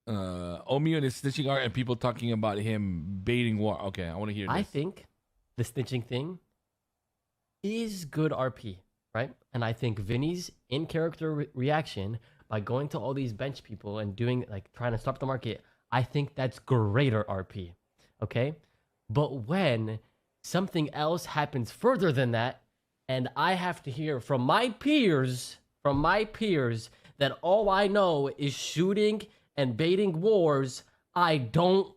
Omeo and his snitching art and people talking about him baiting war. Okay, I want to hear this. I think the snitching thing is good RP, right? And I think Vinny's in character reaction by going to all these bench people and doing like trying to stop the market, I think that's greater RP. Okay? But when something else happens further than that, and I have to hear from my peers, that all I know is shooting and baiting wars, I don't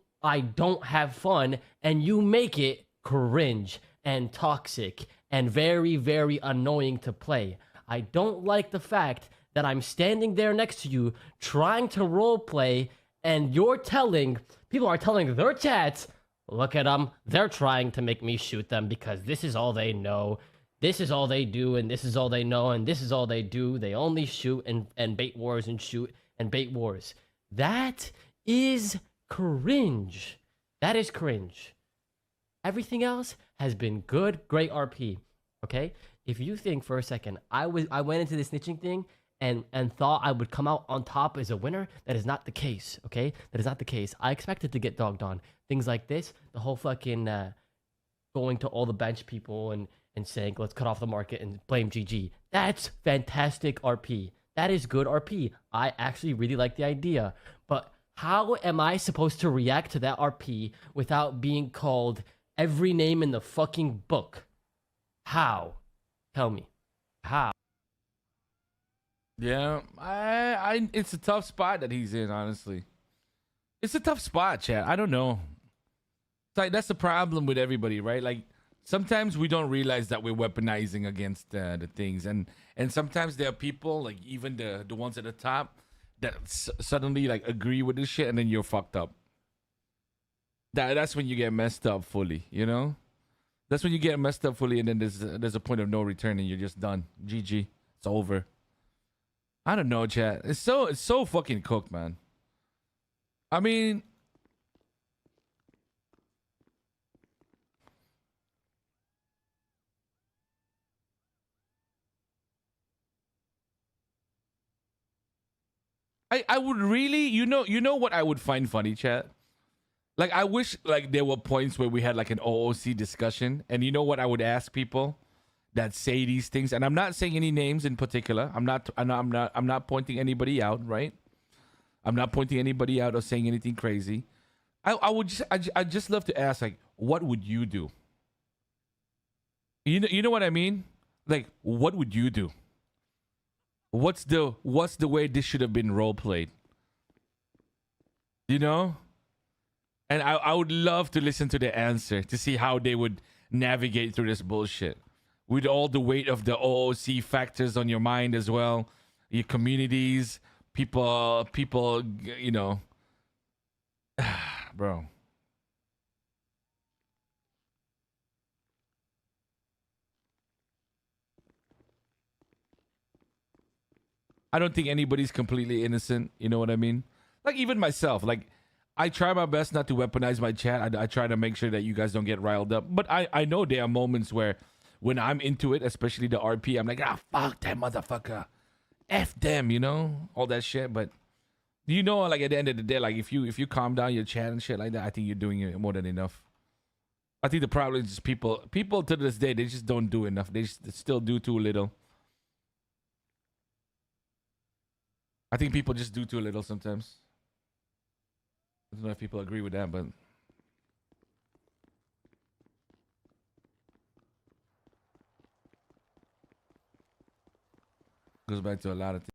have fun, and you make it cringe and toxic and very, very annoying to play. I don't like the fact that I'm standing there next to you trying to roleplay, and people are telling their chats, look at them, they're trying to make me shoot them because this is all they know. This is all they do, and this is all they know, and this is all they do. They only shoot and bait wars and shoot and bait wars. That is cringe. That is cringe. Everything else has been good, great RP. Okay? If you think for a second I went into the snitching thing and thought I would come out on top as a winner, that is not the case. Okay? That is not the case. I expected to get dogged on. Things like this, the whole fucking going to all the bench people and saying let's cut off the market and blame GG. That's fantastic RP. That is good RP. I actually really like the idea. But how am I supposed to react to that RP without being called every name in the fucking book? How? Tell me. How? Yeah, it's a tough spot that he's in, honestly. It's a tough spot, chat. I don't know. It's like, that's the problem with everybody, right? Like, sometimes we don't realize that we're weaponizing against the things. And sometimes there are people, like even the ones at the top, that suddenly like agree with this shit, and then you're fucked up. That's when you get messed up fully, you know? That's when you get messed up fully, and then there's a point of no return, and you're just done. GG. It's over. I don't know, chat. It's so fucking cooked, man. I mean, I would really, you know what I would find funny, chat? Like, I wish like there were points where we had like an OOC discussion, and you know what I would ask people that say these things, and I'm not saying any names in particular. I'm not pointing anybody out, right? I'm not pointing anybody out or saying anything crazy. I just love to ask, like, what would you do? You know what I mean? Like, what would you do? What's the way this should have been role played? You know? And I would love to listen to the answer to see how they would navigate through this bullshit. With all the weight of the OOC factors on your mind as well. Your communities, people, you know. Bro. I don't think anybody's completely innocent. You know what I mean? Like, even myself. Like, I try my best not to weaponize my chat. I try to make sure that you guys don't get riled up. But I know there are moments where when I'm into it, especially the RP, I'm like, fuck that motherfucker. F them, you know? All that shit. But, you know, like, at the end of the day, like, if you calm down your chat and shit like that, I think you're doing it more than enough. I think the problem is just people to this day, they just don't do enough. They still do too little. I think people just do too little sometimes. I don't know if people agree with that, but goes back to a lot of things.